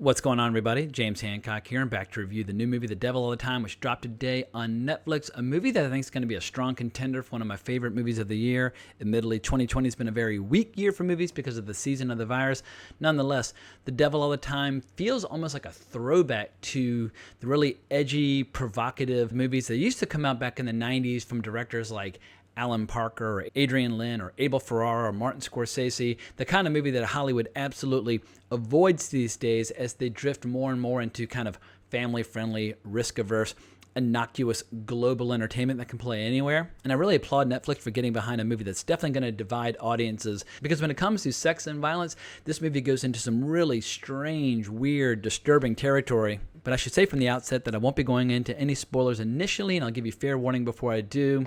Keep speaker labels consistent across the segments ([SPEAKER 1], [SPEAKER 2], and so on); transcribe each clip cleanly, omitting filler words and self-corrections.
[SPEAKER 1] What's going on, everybody? James Hancock here, and back to review the new movie, The Devil All the Time, which dropped today on Netflix. A movie that I think is going to be a strong contender for one of my favorite movies of the year. Admittedly, 2020 has been a very weak year for movies because of the season of the virus. Nonetheless, The Devil All the Time feels almost like a throwback to the really edgy, provocative movies that used to come out back in the 90s from directors like Alan Parker or Adrian Lyne or Abel Ferrara or Martin Scorsese, the kind of movie that Hollywood absolutely avoids these days as they drift more and more into kind of family-friendly, risk-averse, innocuous global entertainment that can play anywhere. And I really applaud Netflix for getting behind a movie that's definitely going to divide audiences, because when it comes to sex and violence, this movie goes into some really strange, weird, disturbing territory. But I should say from the outset that I won't be going into any spoilers initially, and I'll give you fair warning before I do,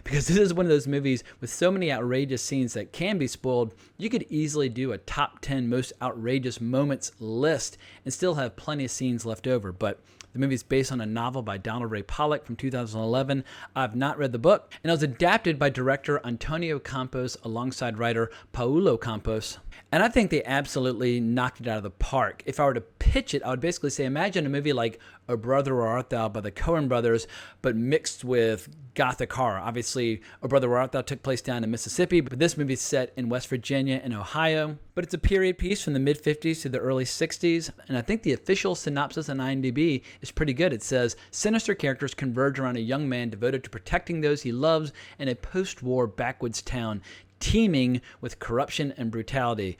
[SPEAKER 1] because this is one of those movies with so many outrageous scenes that can be spoiled. You could easily do a top 10 most outrageous moments list and still have plenty of scenes left over. But the movie is based on a novel by Donald Ray Pollock from 2011. I've not read the book, and it was adapted by director Antonio Campos alongside writer Paulo Campos. And I think they absolutely knocked it out of the park. If I were to pitch it, I would basically say, imagine a movie like O Brother, Where Art Thou by the Coen brothers, but mixed with gothic horror. Obviously, O Brother, Where Art Thou took place down in Mississippi, but this movie is set in West Virginia and Ohio. But it's a period piece from the mid-50s to the early 60s, and I think the official synopsis on IMDb is pretty good. It says, sinister characters converge around a young man devoted to protecting those he loves in a post-war backwoods town teeming with corruption and brutality.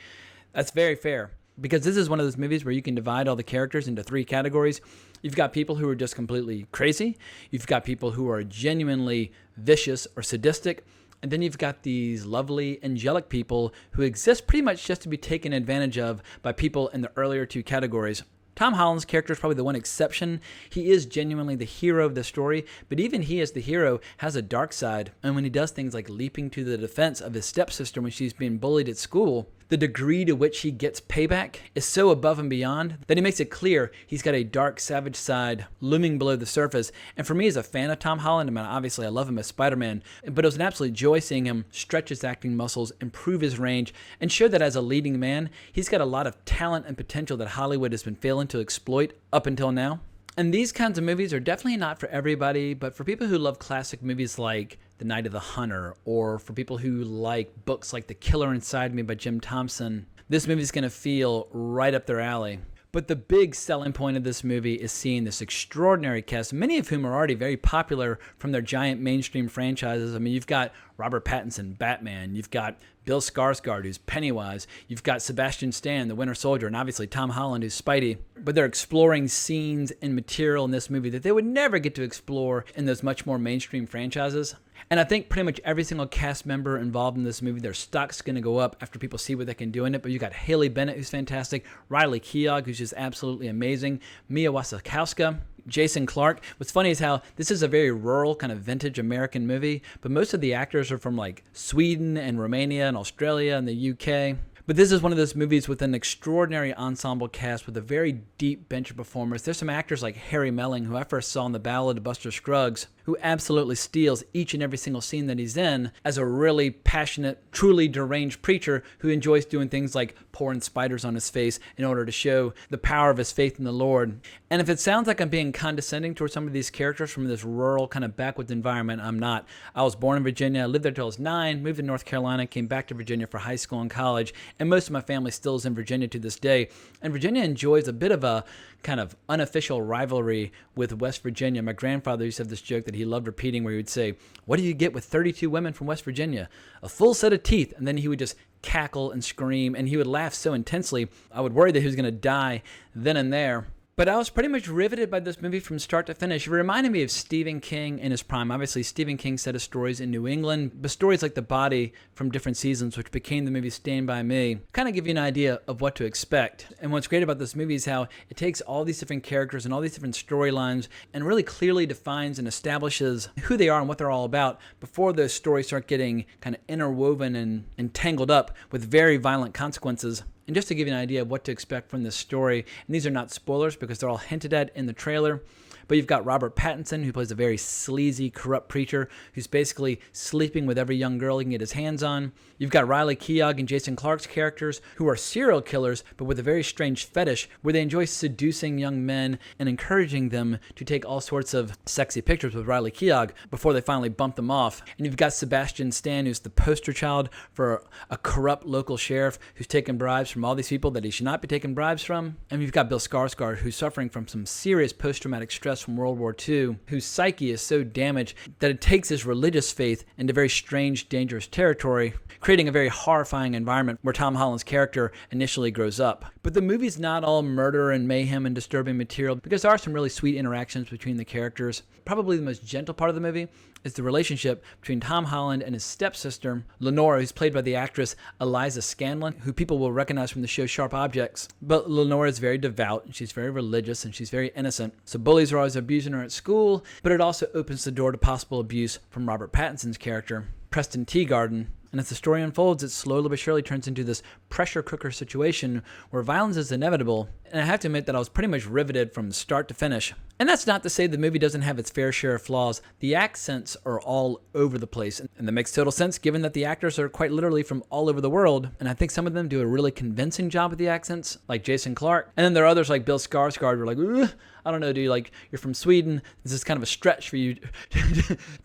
[SPEAKER 1] That's very fair, because this is one of those movies where you can divide all the characters into three categories. You've got people who are just completely crazy. You've got people who are genuinely vicious or sadistic. And then you've got these lovely, angelic people who exist pretty much just to be taken advantage of by people in the earlier two categories. Tom Holland's character is probably the one exception. He is genuinely the hero of the story, but even he as the hero has a dark side. And when he does things like leaping to the defense of his stepsister when she's being bullied at school, the degree to which he gets payback is so above and beyond that he makes it clear he's got a dark, savage side looming below the surface. And for me, as a fan of Tom Holland, I mean, obviously I love him as Spider-Man, but it was an absolute joy seeing him stretch his acting muscles, improve his range, and show that as a leading man, he's got a lot of talent and potential that Hollywood has been failing to exploit up until now. And these kinds of movies are definitely not for everybody, but for people who love classic movies like The Night of the Hunter, or for people who like books like The Killer Inside Me by Jim Thompson, this movie is going to feel right up their alley. But the big selling point of this movie is seeing this extraordinary cast, many of whom are already very popular from their giant mainstream franchises. I mean, you've got Robert Pattinson, Batman. You've got Bill Skarsgård, who's Pennywise. You've got Sebastian Stan, the Winter Soldier, and obviously Tom Holland, who's Spidey. But they're exploring scenes and material in this movie that they would never get to explore in those much more mainstream franchises. And I think pretty much every single cast member involved in this movie, their stock's going to go up after people see what they can do in it. But you got Haley Bennett, who's fantastic, Riley Keough, who's just absolutely amazing, Mia Wasikowska, Jason Clarke. What's funny is how this is a very rural, kind of vintage American movie, but most of the actors are from like Sweden and Romania and Australia and the UK. But this is one of those movies with an extraordinary ensemble cast with a very deep bench of performers. There's some actors like Harry Melling, who I first saw in The Ballad of Buster Scruggs, who absolutely steals each and every single scene that he's in as a really passionate, truly deranged preacher who enjoys doing things like pouring spiders on his face in order to show the power of his faith in the Lord. And if it sounds like I'm being condescending towards some of these characters from this rural kind of backwoods environment, I'm not. I was born in Virginia, I lived there till I was 9, moved to North Carolina, came back to Virginia for high school and college, and most of my family still is in Virginia to this day. And Virginia enjoys a bit of a kind of unofficial rivalry with West Virginia. My grandfather used to have this joke that he loved repeating where he would say, "What do you get with 32 women from West Virginia? A full set of teeth." And then he would just cackle and scream, and he would laugh so intensely, I would worry that he was going to die then and there. But I was pretty much riveted by this movie from start to finish. It reminded me of Stephen King in his prime. Obviously, Stephen King set his stories in New England, but stories like The Body from different seasons, which became the movie Stand By Me, kind of give you an idea of what to expect. And what's great about this movie is how it takes all these different characters and all these different storylines and really clearly defines and establishes who they are and what they're all about before those stories start getting kind of interwoven and tangled up with very violent consequences. And just to give you an idea of what to expect from this story, and these are not spoilers because they're all hinted at in the trailer, But you've got Robert Pattinson, who plays a very sleazy, corrupt preacher who's basically sleeping with every young girl he can get his hands on. You've got Riley Keough and Jason Clarke's characters, who are serial killers, but with a very strange fetish where they enjoy seducing young men and encouraging them to take all sorts of sexy pictures with Riley Keough before they finally bump them off. And you've got Sebastian Stan, who's the poster child for a corrupt local sheriff who's taking bribes from all these people that he should not be taking bribes from. And you've got Bill Skarsgård, who's suffering from some serious post-traumatic stress from World War II, whose psyche is so damaged that it takes his religious faith into very strange, dangerous territory, creating a very horrifying environment where Tom Holland's character initially grows up. But the movie's not all murder and mayhem and disturbing material, because there are some really sweet interactions between the characters. Probably the most gentle part of the movie is the relationship between Tom Holland and his stepsister, Lenora, who's played by the actress Eliza Scanlon, who people will recognize from the show Sharp Objects. But Lenora is very devout, and she's very religious, and she's very innocent. So bullies are always abusing her at school, but it also opens the door to possible abuse from Robert Pattinson's character, Preston Teagarden. And as the story unfolds, it slowly but surely turns into this pressure cooker situation where violence is inevitable. And I have to admit that I was pretty much riveted from start to finish. And that's not to say the movie doesn't have its fair share of flaws. The accents are all over the place. And that makes total sense given that the actors are quite literally from all over the world. And I think some of them do a really convincing job with the accents, like Jason Clarke. And then there are others like Bill Skarsgård who are like, ugh, I don't know, dude, like, you're from Sweden. This is kind of a stretch for you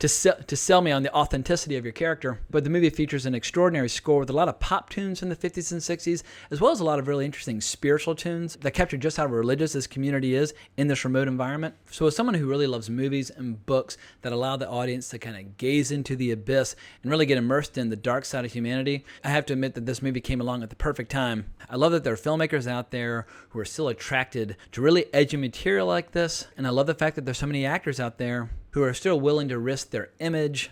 [SPEAKER 1] to sell me on the authenticity of your character. But the movie features an extraordinary score with a lot of pop tunes from the 50s and 60s, as well as a lot of really interesting spiritual tunes that capture just how religious this community is in this remote environment. So as someone who really loves movies and books that allow the audience to kind of gaze into the abyss and really get immersed in the dark side of humanity, I have to admit that this movie came along at the perfect time. I love that there are filmmakers out there who are still attracted to really edgy material like this, and I love the fact that there's so many actors out there who are still willing to risk their image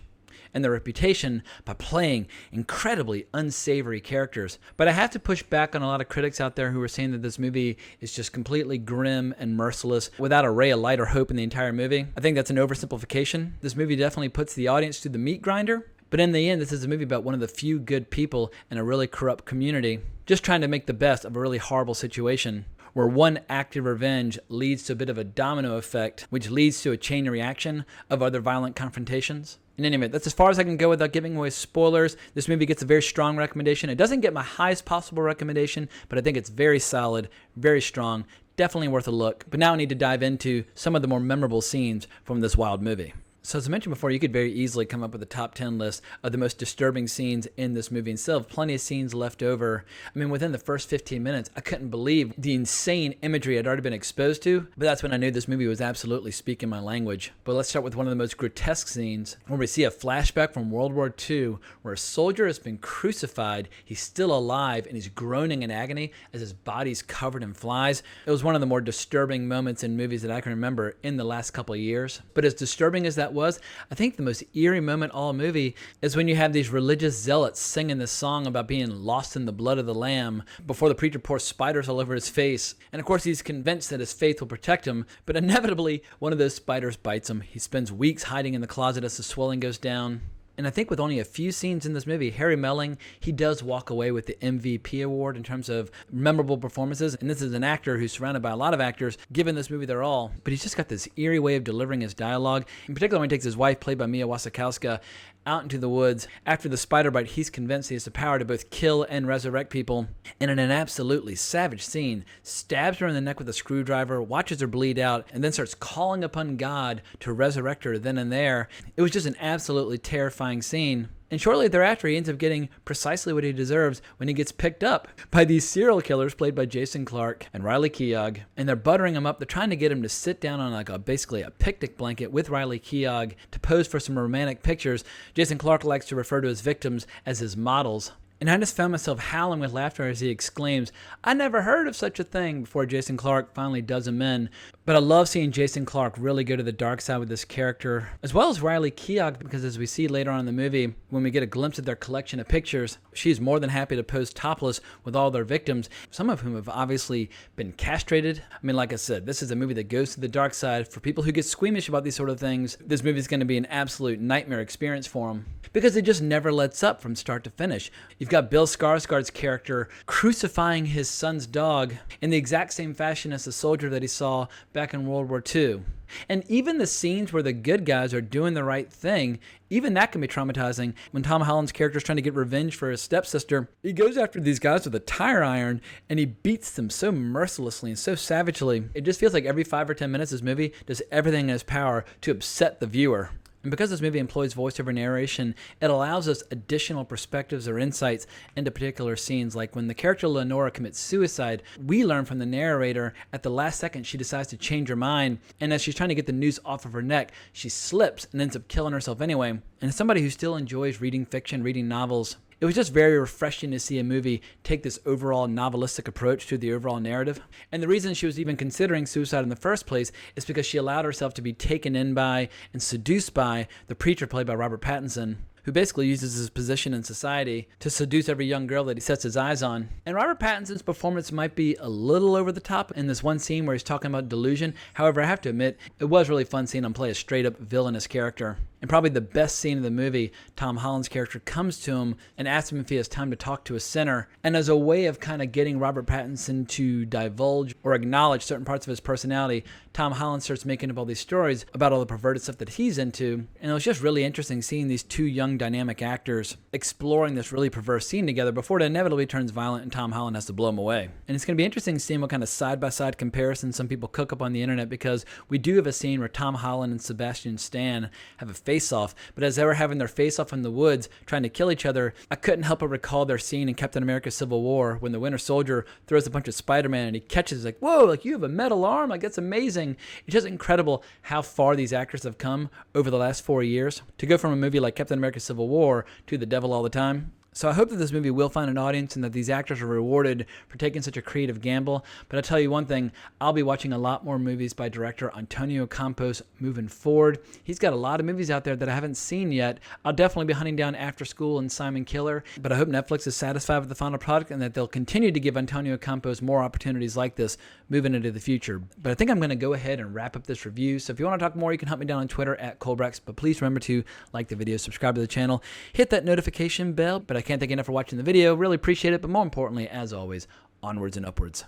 [SPEAKER 1] and their reputation by playing incredibly unsavory characters. But I have to push back on a lot of critics out there who are saying that this movie is just completely grim and merciless without a ray of light or hope in the entire movie. I think that's an oversimplification. This movie definitely puts the audience through the meat grinder, but in the end, this is a movie about one of the few good people in a really corrupt community, just trying to make the best of a really horrible situation, where one act of revenge leads to a bit of a domino effect, which leads to a chain reaction of other violent confrontations. In any event, that's as far as I can go without giving away spoilers. This movie gets a very strong recommendation. It doesn't get my highest possible recommendation, but I think it's very solid, very strong, definitely worth a look. But now I need to dive into some of the more memorable scenes from this wild movie. So as I mentioned before, you could very easily come up with a top 10 list of the most disturbing scenes in this movie and still have plenty of scenes left over. I mean, within the first 15 minutes, I couldn't believe the insane imagery I'd already been exposed to, but that's when I knew this movie was absolutely speaking my language. But let's start with one of the most grotesque scenes where we see a flashback from World War II where a soldier has been crucified, he's still alive, and he's groaning in agony as his body's covered in flies. It was one of the more disturbing moments in movies that I can remember in the last couple of years. But as disturbing as that was, I think the most eerie moment all movie is when you have these religious zealots singing this song about being lost in the blood of the Lamb before the preacher pours spiders all over his face. And of course he's convinced that his faith will protect him, but inevitably one of those spiders bites him. He spends weeks hiding in the closet as the swelling goes down. And I think with only a few scenes in this movie, Harry Melling, he does walk away with the MVP award in terms of memorable performances. And this is an actor who's surrounded by a lot of actors, giving this movie their all. But he's just got this eerie way of delivering his dialogue. In particular, when he takes his wife, played by Mia Wasikowska, out into the woods. After the spider bite, he's convinced he has the power to both kill and resurrect people. And in an absolutely savage scene, stabs her in the neck with a screwdriver, watches her bleed out, and then starts calling upon God to resurrect her then and there. It was just an absolutely terrifying scene. And shortly thereafter, he ends up getting precisely what he deserves when he gets picked up by these serial killers played by Jason Clarke and Riley Keough. And they're buttering him up. They're trying to get him to sit down on basically a picnic blanket with Riley Keough to pose for some romantic pictures. Jason Clarke likes to refer to his victims as his models. And I just found myself howling with laughter as he exclaims, "I never heard of such a thing," before Jason Clarke finally does him in. But I love seeing Jason Clarke really go to the dark side with this character, as well as Riley Keough, because as we see later on in the movie, when we get a glimpse of their collection of pictures, she's more than happy to pose topless with all their victims, some of whom have obviously been castrated. I mean, like I said, this is a movie that goes to the dark side. For people who get squeamish about these sort of things, this movie is going to be an absolute nightmare experience for them, because it just never lets up from start to finish. You've got Bill Skarsgård's character crucifying his son's dog in the exact same fashion as the soldier that he saw back back in World War II. And even the scenes where the good guys are doing the right thing, even that can be traumatizing. When Tom Holland's character is trying to get revenge for his stepsister, he goes after these guys with a tire iron and he beats them so mercilessly and so savagely. It just feels like every 5 or 10 minutes this movie does everything in its power to upset the viewer. And because this movie employs voiceover narration, it allows us additional perspectives or insights into particular scenes. Like when the character Lenora commits suicide, we learn from the narrator at the last second she decides to change her mind, and as she's trying to get the noose off of her neck, she slips and ends up killing herself anyway. And as somebody who still enjoys reading fiction, reading novels, it was just very refreshing to see a movie take this overall novelistic approach to the overall narrative. And the reason she was even considering suicide in the first place is because she allowed herself to be taken in by and seduced by the preacher played by Robert Pattinson, who basically uses his position in society to seduce every young girl that he sets his eyes on. And Robert Pattinson's performance might be a little over the top in this one scene where he's talking about delusion. However, I have to admit, it was really fun seeing him play a straight-up villainous character. And probably the best scene of the movie, Tom Holland's character comes to him and asks him if he has time to talk to a sinner. And as a way of kind of getting Robert Pattinson to divulge or acknowledge certain parts of his personality, Tom Holland starts making up all these stories about all the perverted stuff that he's into. And it was just really interesting seeing these two young dynamic actors exploring this really perverse scene together before it inevitably turns violent and Tom Holland has to blow him away. And it's going to be interesting seeing what kind of side-by-side comparison some people cook up on the internet, because we do have a scene where Tom Holland and Sebastian Stan have a face-off, but as they were having their face-off in the woods trying to kill each other, I couldn't help but recall their scene in Captain America Civil War when the Winter Soldier throws a bunch of Spider-Man and he catches, like, whoa, like, you have a metal arm, like, that's amazing. It's just incredible how far these actors have come over the last 4 years to go from a movie like Captain America Civil War to The Devil All the Time. So I hope that this movie will find an audience and that these actors are rewarded for taking such a creative gamble. But I'll tell you one thing, I'll be watching a lot more movies by director Antonio Campos moving forward. He's got a lot of movies out there that I haven't seen yet. I'll definitely be hunting down After School and Simon Killer. But I hope Netflix is satisfied with the final product and that they'll continue to give Antonio Campos more opportunities like this moving into the future. But I think I'm going to go ahead and wrap up this review. So if you want to talk more, you can hunt me down on Twitter at Colbrex. But please remember to like the video, subscribe to the channel, hit that notification bell. But I can't thank you enough for watching the video. Really appreciate it. But more importantly, as always, onwards and upwards.